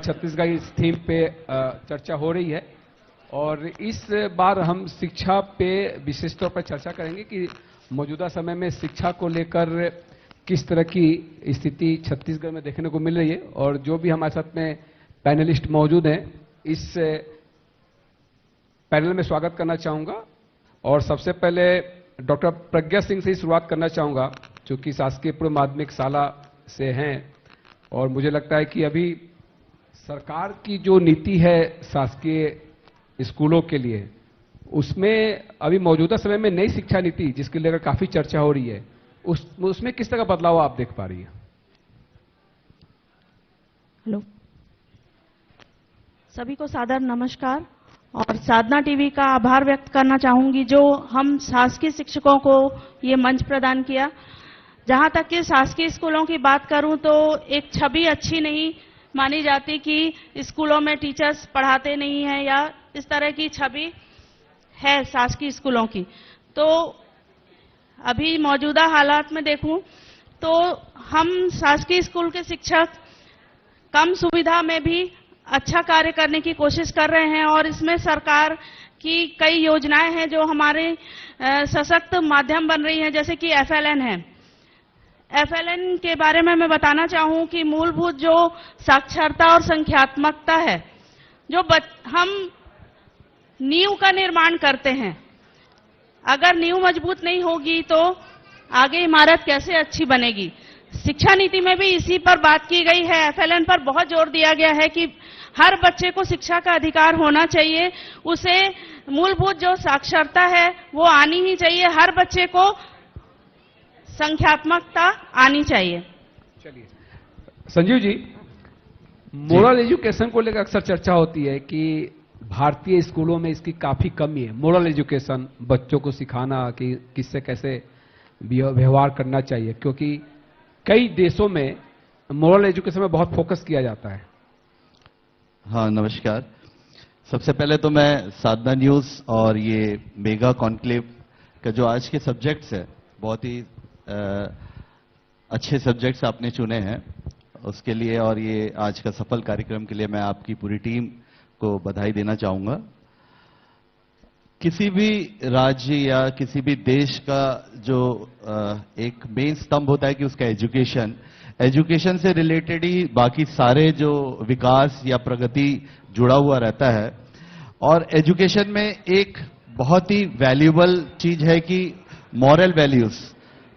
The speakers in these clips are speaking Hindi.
छत्तीसगढ़ इस थीम पे चर्चा हो रही है और इस बार हम शिक्षा पे विशेष तौर पर चर्चा करेंगे कि मौजूदा समय में शिक्षा को लेकर किस तरह की स्थिति छत्तीसगढ़ में देखने को मिल रही है। और जो भी हमारे साथ में पैनलिस्ट मौजूद हैं, इस पैनल में स्वागत करना चाहूंगा और सबसे पहले डॉक्टर प्रज्ञा सिंह से ही शुरुआत करना चाहूंगा, जो कि शासकीय पूर्व माध्यमिक शाला से हैं और मुझे लगता है कि अभी सरकार की जो नीति है शासकीय स्कूलों के लिए, उसमें अभी मौजूदा समय में नई शिक्षा नीति जिसके लेकर काफी चर्चा हो रही है, उसमें किस तरह का बदलाव आप देख पा रही हैं? हेलो, सभी को सादर नमस्कार और साधना टीवी का आभार व्यक्त करना चाहूंगी जो हम शासकीय शिक्षकों को ये मंच प्रदान किया। जहां तक कि शासकीय स्कूलों की बात करूं तो एक छवि अच्छी नहीं मानी जाती कि स्कूलों में टीचर्स पढ़ाते नहीं हैं या इस तरह की छवि है शासकीय स्कूलों की। तो अभी मौजूदा हालात में देखूं तो हम शासकीय स्कूल के शिक्षक कम सुविधा में भी अच्छा कार्य करने की कोशिश कर रहे हैं और इसमें सरकार की कई योजनाएं हैं जो हमारे सशक्त माध्यम बन रही हैं, जैसे कि FLN है। FLN के बारे में मैं बताना चाहूं कि मूलभूत जो साक्षरता और संख्यात्मकता है, जो हम नींव का निर्माण करते हैं, अगर नींव मजबूत नहीं होगी तो आगे इमारत कैसे अच्छी बनेगी। शिक्षा नीति में भी इसी पर बात की गई है। FLN पर बहुत जोर दिया गया है कि हर बच्चे को शिक्षा का अधिकार होना चाहिए, उसे मूलभूत जो साक्षरता है वो आनी ही चाहिए, हर बच्चे को संख्यात्मकता आनी चाहिए। चलिए संजीव जी, मोरल एजुकेशन को लेकर अक्सर चर्चा होती है कि भारतीय स्कूलों में इसकी काफी कमी है। मोरल एजुकेशन, बच्चों को सिखाना कि किससे कैसे व्यवहार करना चाहिए, क्योंकि कई देशों में मोरल एजुकेशन में बहुत फोकस किया जाता है। हाँ, नमस्कार। सबसे पहले तो मैं साधना न्यूज और ये मेगा कॉन्क्लेव का जो आज के सब्जेक्ट्स है, बहुत ही अच्छे सब्जेक्ट्स आपने चुने हैं उसके लिए, और ये आज का सफल कार्यक्रम के लिए मैं आपकी पूरी टीम को बधाई देना चाहूंगा। किसी भी राज्य या किसी भी देश का जो एक मेन स्तंभ होता है कि उसका एजुकेशन से रिलेटेड ही बाकी सारे जो विकास या प्रगति जुड़ा हुआ रहता है। और एजुकेशन में एक बहुत ही वैल्यूएबल चीज है कि मॉरल वैल्यूज,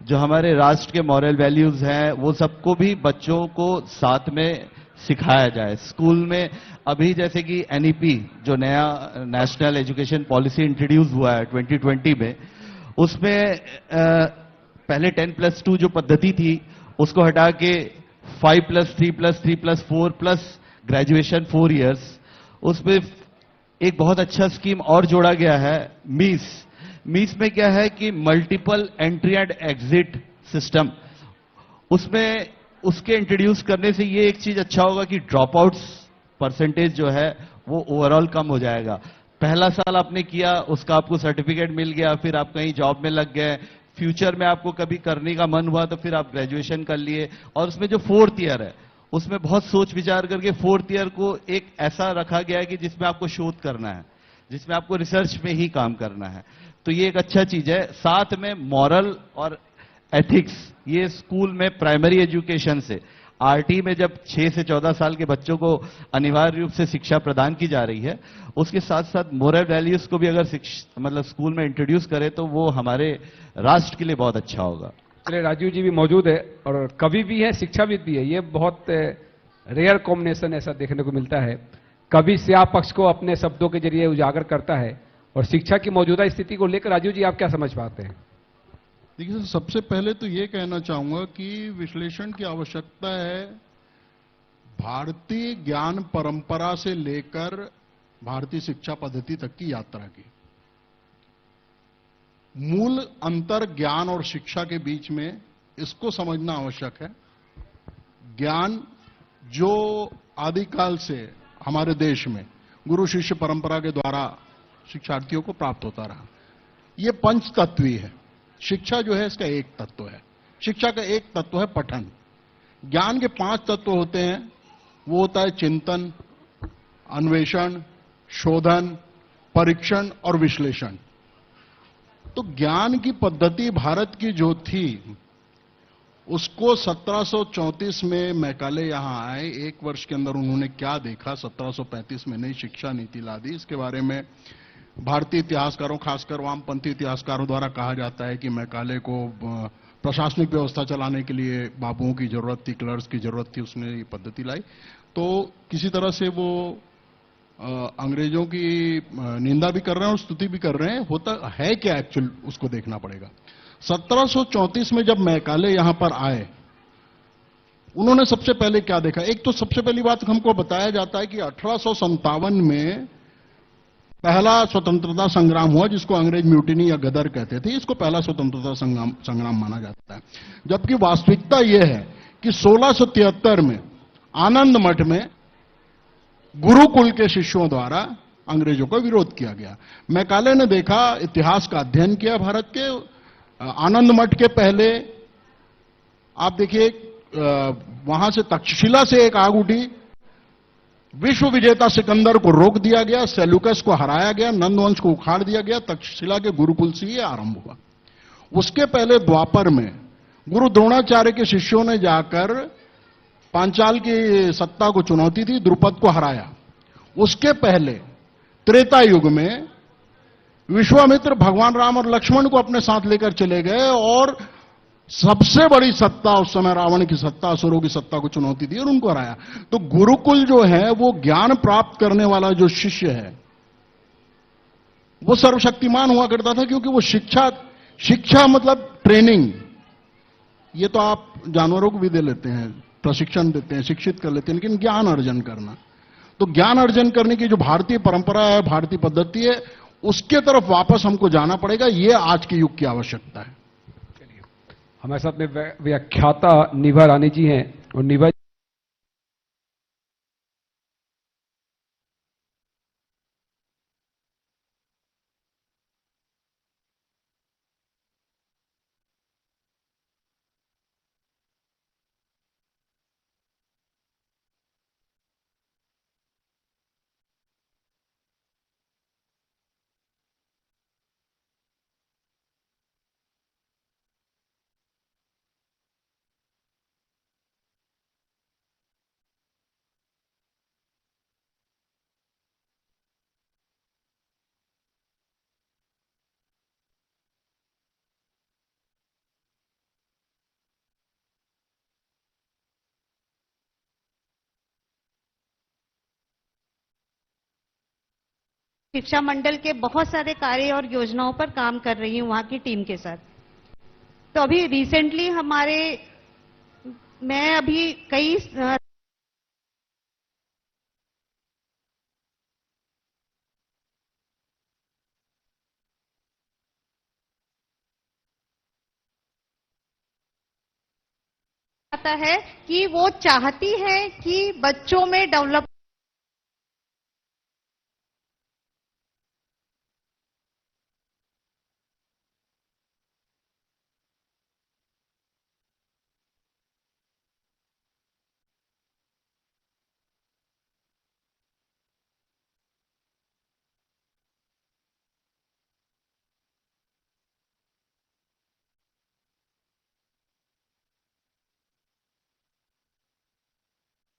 जो हमारे राष्ट्र के मॉरल वैल्यूज हैं, वो सबको भी बच्चों को साथ में सिखाया जाए स्कूल में। अभी जैसे कि NEP जो नया नेशनल एजुकेशन पॉलिसी इंट्रोड्यूस हुआ है 2020 में, उसमें पहले 10+2 जो पद्धति थी उसको हटा के 5+3+3+4 ग्रेजुएशन 4 इयर्स, उसमें एक बहुत अच्छा स्कीम और जोड़ा गया है मीस में क्या है कि multiple entry and exit system. उसमें उसके इंट्रोड्यूस करने से ये एक चीज अच्छा होगा कि ड्रॉप आउट्स परसेंटेज जो है वो ओवरऑल कम हो जाएगा। पहला साल आपने किया, उसका आपको सर्टिफिकेट मिल गया, फिर आप कहीं जॉब में लग गए, फ्यूचर में आपको कभी करने का मन हुआ तो फिर आप ग्रेजुएशन कर लिए। और उसमें जो 4th ईयर है उसमें बहुत सोच विचार करके 4th ईयर को एक ऐसा रखा गया है कि जिसमें आपको शोध करना है, जिसमें आपको रिसर्च में ही काम करना है। तो ये एक अच्छा चीज है। साथ में मॉरल और एथिक्स, ये स्कूल में प्राइमरी एजुकेशन से RT में जब 6 से 14 साल के बच्चों को अनिवार्य रूप से शिक्षा प्रदान की जा रही है, उसके साथ साथ मोरल वैल्यूज को भी अगर मतलब स्कूल में इंट्रोड्यूस करें तो वो हमारे राष्ट्र के लिए बहुत अच्छा होगा। चलिए, राजीव जी भी मौजूद है और कवि भी है, शिक्षाविद भी है। ये बहुत रेयर कॉम्बिनेशन ऐसा देखने को मिलता है। कवि स्या पक्ष को अपने शब्दों के जरिए उजागर करता है और शिक्षा की मौजूदा स्थिति को लेकर राजीव जी आप क्या समझ पाते हैं? देखिए सर, सबसे पहले तो ये कहना चाहूंगा कि विश्लेषण की आवश्यकता है। भारतीय ज्ञान परंपरा से लेकर भारतीय शिक्षा पद्धति तक की यात्रा की मूल अंतर ज्ञान और शिक्षा के बीच में, इसको समझना आवश्यक है। ज्ञान जो आदिकाल से हमारे देश में गुरु शिष्य परंपरा के द्वारा शिक्षार्थियों को प्राप्त होता रहा, ये पंच तत्वी है। शिक्षा जो है इसका एक तत्व है। शिक्षा का एक तत्व है पठन। ज्ञान के 5 तत्व होते हैं। वो होता है चिंतन, अन्वेषण, शोधन, परीक्षण और विश्लेषण। तो ज्ञान की पद्धति भारत की जो थी उसको 1734 में मैकाले यहां आए। एक वर्ष के अंदर उन्होंने क्या देखा, 1735 में नई शिक्षा नीति ला दी। इसके बारे में भारतीय इतिहासकारों, खासकर वामपंथी इतिहासकारों द्वारा कहा जाता है कि मैकाले को प्रशासनिक व्यवस्था चलाने के लिए बाबुओं की जरूरत थी, क्लर्क्स की जरूरत थी, उसने ये पद्धति लाई। तो किसी तरह से वो अंग्रेजों की निंदा भी कर रहे हैं और स्तुति भी कर रहे हैं। होता है क्या एक्चुअल, उसको देखना पड़ेगा। 1734 में जब मैकाले यहां पर आए, उन्होंने सबसे पहले क्या देखा? एक तो सबसे पहली बात हमको बताया जाता है कि 1857 में पहला स्वतंत्रता संग्राम हुआ, जिसको अंग्रेज म्यूटिनी या गदर कहते थे। इसको पहला स्वतंत्रता संग्राम माना जाता है, जबकि वास्तविकता यह है कि 1673 में आनंद मठ में गुरुकुल के शिष्यों द्वारा अंग्रेजों का विरोध किया गया। मैकाले ने देखा, इतिहास का अध्ययन किया भारत के। आनंद मठ के पहले आप देखिए, वहां से तक्षशिला से एक आग उठी, विश्व विजेता सिकंदर को रोक दिया गया, सेल्यूकस को हराया गया, नंदवंश को उखाड़ दिया गया। तक्षशिला के गुरुकुल से यह आरंभ हुआ। उसके पहले द्वापर में गुरु द्रोणाचार्य के शिष्यों ने जाकर पांचाल की सत्ता को चुनौती दी, द्रुपद को हराया। उसके पहले त्रेता युग में विश्वामित्र भगवान राम और लक्ष्मण को अपने साथ लेकर चले गए और सबसे बड़ी सत्ता उस समय रावण की सत्ता, असुरों की सत्ता को चुनौती दी और उनको हराया। तो गुरुकुल जो है वो ज्ञान प्राप्त करने वाला जो शिष्य है वो सर्वशक्तिमान हुआ करता था, क्योंकि वो शिक्षा मतलब ट्रेनिंग। ये तो आप जानवरों को भी दे लेते हैं, प्रशिक्षण देते हैं, शिक्षित कर लेते हैं, लेकिन ज्ञान अर्जन करना, तो ज्ञान अर्जन करने की जो भारतीय परंपरा है, भारतीय पद्धति है, उसके तरफ वापस हमको जाना पड़ेगा। ये आज के युग की आवश्यकता है। हमारे साथ में व्याख्याता निभा रानी जी हैं, और निभा शिक्षा मंडल के बहुत सारे कार्य और योजनाओं पर काम कर रही हूं वहां की टीम के साथ। तो अभी रिसेंटली मैं अभी कई आता है कि वो चाहती है कि बच्चों में डेवलप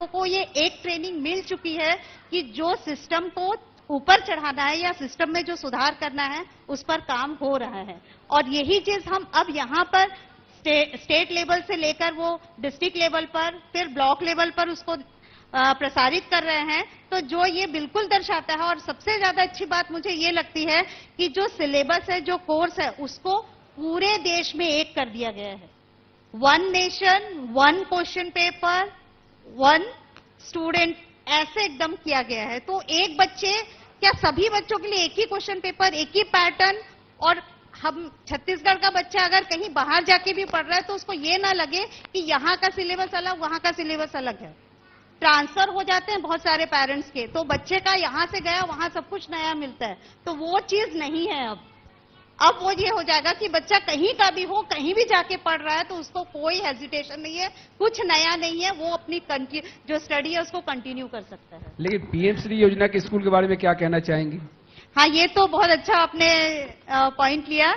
को ये एक ट्रेनिंग मिल चुकी है कि जो सिस्टम को ऊपर चढ़ाना है या सिस्टम में जो सुधार करना है उस पर काम हो रहा है। और यही चीज हम अब यहाँ पर स्टेट लेवल से लेकर वो डिस्ट्रिक्ट लेवल पर, फिर ब्लॉक लेवल पर उसको प्रसारित कर रहे हैं। तो जो ये बिल्कुल दर्शाता है, और सबसे ज्यादा अच्छी बात मुझे ये लगती है कि जो सिलेबस है, जो कोर्स है, उसको पूरे देश में एक कर दिया गया है। 1 नेशन 1 क्वेश्चन पेपर 1 स्टूडेंट, ऐसे एकदम किया गया है। तो एक बच्चे, क्या सभी बच्चों के लिए एक ही क्वेश्चन पेपर, एक ही पैटर्न? और हम छत्तीसगढ़ का बच्चा अगर कहीं बाहर जाके भी पढ़ रहा है तो उसको ये ना लगे कि यहाँ का सिलेबस अलग, वहां का सिलेबस अलग है। ट्रांसफर हो जाते हैं बहुत सारे पेरेंट्स के, तो बच्चे का यहां से गया वहां सब कुछ नया मिलता है, तो वो चीज नहीं है अब। अब वो ये हो जाएगा कि बच्चा कहीं का भी हो, कहीं भी जाके पढ़ रहा है तो उसको कोई हेजिटेशन नहीं है, कुछ नया नहीं है, वो अपनी जो स्टडी है उसको कंटिन्यू कर सकता है। लेकिन पीएम श्री योजना के स्कूल के बारे में क्या कहना चाहेंगी? हाँ, ये तो बहुत अच्छा आपने पॉइंट लिया।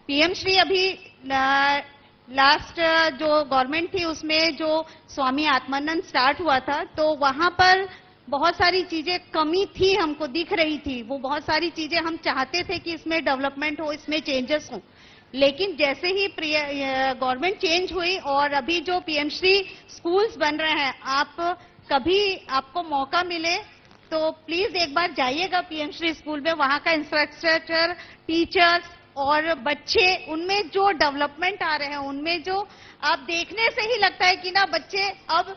पीएम श्री अभी लास्ट जो गवर्नमेंट थी उसमें जो स्वामी आत्मानंद स्टार्ट हुआ था, तो वहां पर बहुत सारी चीजें कमी थी, हमको दिख रही थी। वो बहुत सारी चीजें हम चाहते थे कि इसमें डेवलपमेंट हो, इसमें चेंजेस हो। लेकिन जैसे ही गवर्नमेंट चेंज हुई और अभी जो पीएम श्री स्कूल्स बन रहे हैं, आप कभी आपको मौका मिले तो प्लीज एक बार जाइएगा पीएम श्री स्कूल में। वहां का इंफ्रास्ट्रक्चर, टीचर्स और बच्चे, उनमें जो डेवलपमेंट आ रहे हैं, उनमें जो आप देखने से ही लगता है कि ना बच्चे, अब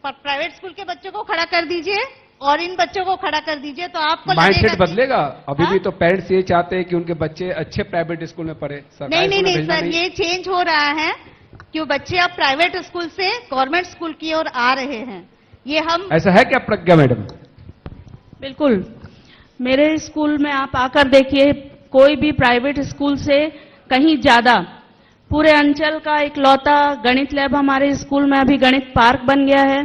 प्राइवेट स्कूल के बच्चों को खड़ा कर दीजिए और इन बच्चों को खड़ा कर दीजिए तो आपको माइंडसेट बदलेगा। अभी हाँ? भी तो पेरेंट्स ये चाहते हैं कि उनके बच्चे अच्छे प्राइवेट स्कूल में पढ़े, सरकारी नहीं स्कूल में भेजना सर, ये चेंज हो रहा है कि बच्चे अब प्राइवेट स्कूल से गवर्नमेंट स्कूल की ओर आ रहे हैं। ये हम ऐसा है क्या प्रज्ञा मैडम? बिल्कुल, मेरे स्कूल में आप आकर देखिए, कोई भी प्राइवेट स्कूल से कहीं ज्यादा पूरे अंचल का इकलौता गणित लैब हमारे स्कूल में अभी गणित पार्क बन गया है।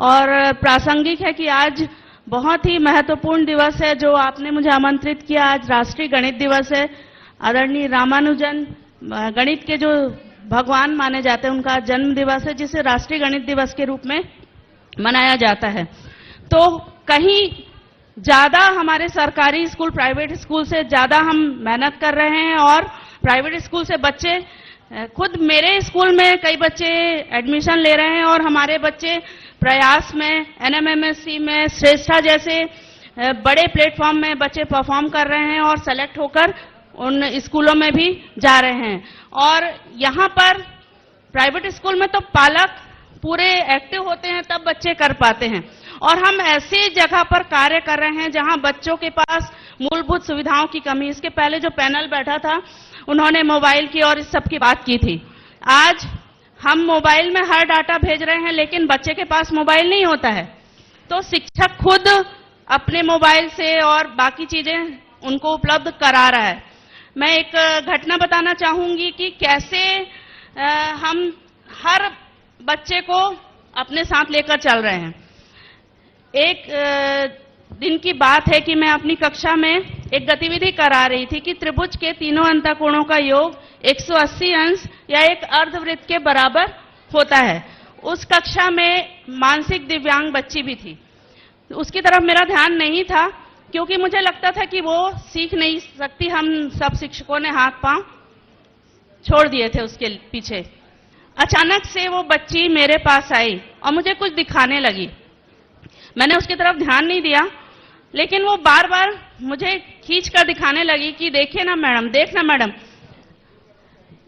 और प्रासंगिक है कि आज बहुत ही महत्वपूर्ण दिवस है जो आपने मुझे आमंत्रित किया। आज राष्ट्रीय गणित दिवस है। आदरणीय रामानुजन गणित के जो भगवान माने जाते हैं, उनका जन्म दिवस है, जिसे राष्ट्रीय गणित दिवस के रूप में मनाया जाता है। तो कहीं ज्यादा हमारे सरकारी स्कूल प्राइवेट स्कूल से ज्यादा हम मेहनत कर रहे हैं और प्राइवेट स्कूल से बच्चे, खुद मेरे स्कूल में कई बच्चे एडमिशन ले रहे हैं और हमारे बच्चे प्रयास में, एनएमएमएससी में, श्रेष्ठा जैसे बड़े प्लेटफॉर्म में बच्चे परफॉर्म कर रहे हैं और सेलेक्ट होकर उन स्कूलों में भी जा रहे हैं। और यहाँ पर प्राइवेट स्कूल में तो पालक पूरे एक्टिव होते हैं, तब बच्चे कर पाते हैं। और हम ऐसी जगह पर कार्य कर रहे हैं जहां बच्चों के पास मूलभूत सुविधाओं की कमी। इसके पहले जो पैनल बैठा था, उन्होंने मोबाइल की और इस सब की बात की थी। आज हम मोबाइल में हर डाटा भेज रहे हैं, लेकिन बच्चे के पास मोबाइल नहीं होता है, तो शिक्षक खुद अपने मोबाइल से और बाकी चीजें उनको उपलब्ध करा रहा है। मैं एक घटना बताना चाहूंगी कि कैसे हम हर बच्चे को अपने साथ लेकर चल रहे हैं। एक दिन की बात है कि मैं अपनी कक्षा में एक गतिविधि करा रही थी कि त्रिभुज के तीनों अंतःकोणों का योग 180 अंश या एक अर्धवृत्त के बराबर होता है। उस कक्षा में मानसिक दिव्यांग बच्ची भी थी। उसकी तरफ मेरा ध्यान नहीं था क्योंकि मुझे लगता था कि वो सीख नहीं सकती। हम सब शिक्षकों ने हाथ पांव छोड़ दिए थे उसके पीछे। अचानक से वो बच्ची मेरे पास आई और मुझे कुछ दिखाने लगी। मैंने उसकी तरफ ध्यान नहीं दिया, लेकिन वो बार बार मुझे खींच कर दिखाने लगी कि देखिए ना मैडम, देखना मैडम।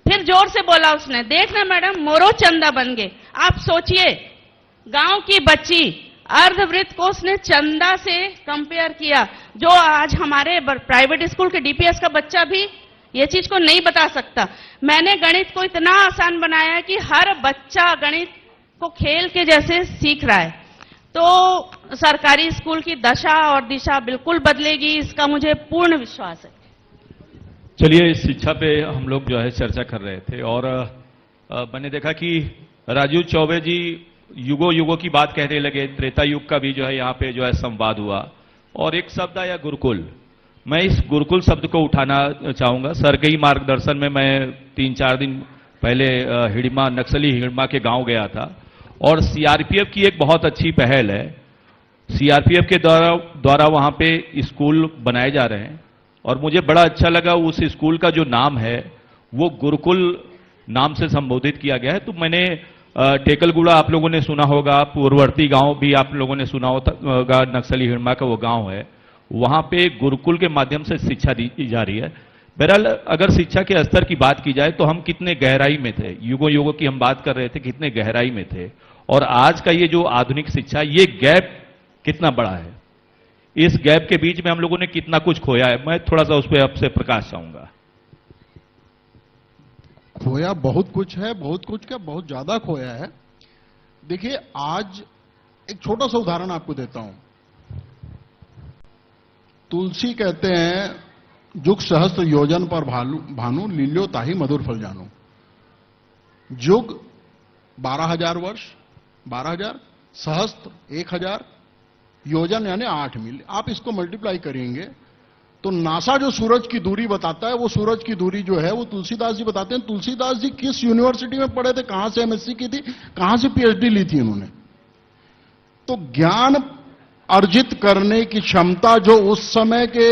फिर जोर से बोला उसने, देखना मैडम, मोरो चंदा बन गए। आप सोचिए, गांव की बच्ची अर्धवृत्त को उसने चंदा से कंपेयर किया, जो आज हमारे प्राइवेट स्कूल के डीपीएस का बच्चा भी ये चीज को नहीं बता सकता। मैंने गणित को इतना आसान बनाया कि हर बच्चा गणित को खेल के जैसे सीख रहा है। तो सरकारी स्कूल की दशा और दिशा बिल्कुल बदलेगी, इसका मुझे पूर्ण विश्वास है। चलिए, इस शिक्षा पे हम लोग जो है चर्चा कर रहे थे और मैंने देखा कि राजीव चौबे जी युगों युगों की बात कहने लगे। त्रेता युग का भी जो है यहाँ पे जो है संवाद हुआ और एक शब्द आया गुरुकुल। मैं इस गुरुकुल शब्द को उठाना चाहूंगा। सर के ही मार्गदर्शन में मैं 3-4 दिन पहले हिड़मा, नक्सली हिड़मा के गांव गया था और सीआरपीएफ की एक बहुत अच्छी पहल है। सीआरपीएफ के द्वारा वहां पे स्कूल बनाए जा रहे हैं और मुझे बड़ा अच्छा लगा। उस स्कूल का जो नाम है वो गुरुकुल नाम से संबोधित किया गया है। तो मैंने टेकलगुड़ा आप लोगों ने सुना होगा, पूर्ववर्ती गांव भी आप लोगों ने सुना होगा, नक्सली हिड़मा का वो गांव है, वहां पे गुरुकुल के माध्यम से शिक्षा दी जा रही है। बहरहाल अगर शिक्षा के स्तर की बात की जाए तो हम कितने गहराई में थे, युगों युगों की हम बात कर रहे थे, कितने गहराई में थे और आज का ये जो आधुनिक शिक्षा, ये गैप कितना बड़ा है। इस गैप के बीच में हम लोगों ने कितना कुछ खोया है। मैं थोड़ा सा उस पर आपसे प्रकाश चाहूंगा। खोया बहुत कुछ है, बहुत कुछ क्या, बहुत ज्यादा खोया है। देखिए, आज एक छोटा सा उदाहरण आपको देता हूं। तुलसी कहते हैं जुग सहस्त्र योजन पर भानु लील्यो ताही मधुर फल जानो। जुग 12,000 वर्ष, 12,000 सहस्त्र 1,000 योजन यानी 8 मील। आप इसको मल्टीप्लाई करेंगे तो नासा जो सूरज की दूरी बताता है, वो सूरज की दूरी जो है वो तुलसीदास जी बताते हैं। तुलसीदास जी किस यूनिवर्सिटी में पढ़े थे, कहां से एमएससी की थी, कहां से पीएचडी ली थी उन्होंने। तो ज्ञान अर्जित करने की क्षमता जो उस समय के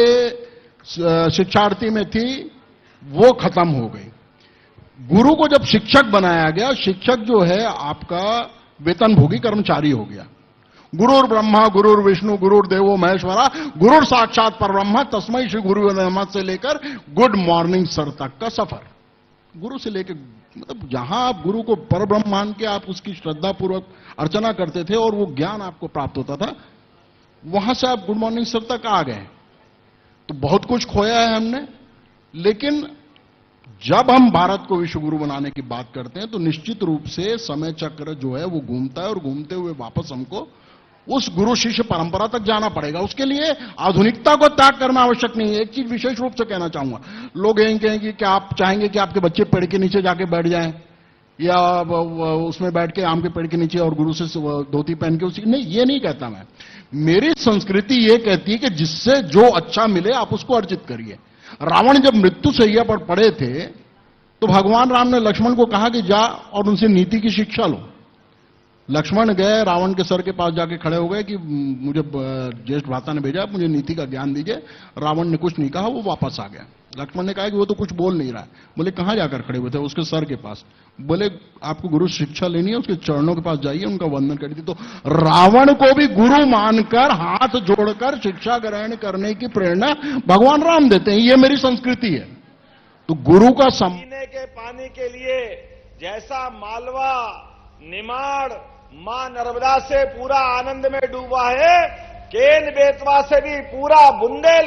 शिक्षार्थी में थी वो खत्म हो गई। गुरु को जब शिक्षक बनाया गया, शिक्षक जो है आपका वेतनभोगी कर्मचारी हो गया। गुरुर ब्रह्मा गुरुर विष्णु गुरुर देवो महेश्वरा गुरुर साक्षात परब्रह्म तस्मै श्री गुरु नमः से लेकर गुड मॉर्निंग सर तक का सफर। गुरु से लेकर मतलब जहां आप गुरु को परब्रह्म मान के आप उसकी श्रद्धा पूर्वक अर्चना करते थे और वो ज्ञान आपको प्राप्त होता था, वहां से आप गुड मॉर्निंग सर तक आ गए। तो बहुत कुछ खोया है हमने, लेकिन जब हम भारत को विश्व गुरु बनाने की बात करते हैं तो निश्चित रूप से समय चक्र जो है वो घूमता है और घूमते हुए वापस हमको उस गुरु शिष्य परंपरा तक जाना पड़ेगा। उसके लिए आधुनिकता को त्याग करना आवश्यक नहीं है। एक चीज विशेष रूप से कहना चाहूंगा, लोग यही कहेंगे कि आप चाहेंगे कि आपके बच्चे पेड़ के नीचे जाके बैठ जाएं या उसमें बैठ के आम के पेड़ के नीचे और गुरु से धोती पहन के उसी, नहीं, ये नहीं कहता मैं। मेरी संस्कृति ये कहती है कि जिससे जो अच्छा मिले आप उसको अर्जित करिए। रावण जब मृत्यु सैया पर पड़े थे तो भगवान राम ने लक्ष्मण को कहा कि जा और उनसे नीति की शिक्षा लो। लक्ष्मण गए, रावण के सर के पास जाके खड़े हो गए कि मुझे ज्येष्ठ भ्राता ने भेजा, मुझे नीति का ज्ञान दीजिए। रावण ने कुछ नहीं कहा, वो वापस आ गया। लक्ष्मण ने कहा कि वो तो कुछ बोल नहीं रहा है। बोले कहां जाकर खड़े हुए थे? उसके सर के पास। बोले आपको गुरु शिक्षा लेनी है, उसके चरणों के पास जाइए, उनका वंदन करिए। तो रावण को भी गुरु मानकर हाथ जोड़कर शिक्षा ग्रहण करने की प्रेरणा भगवान राम देते हैं। ये मेरी संस्कृति है। तो गुरु का पीने के पानी के लिए जैसा मालवा निमाड़ मां नर्मदा से पूरा आनंद में डूबा है, केन बेतवा से भी पूरा बुंदेल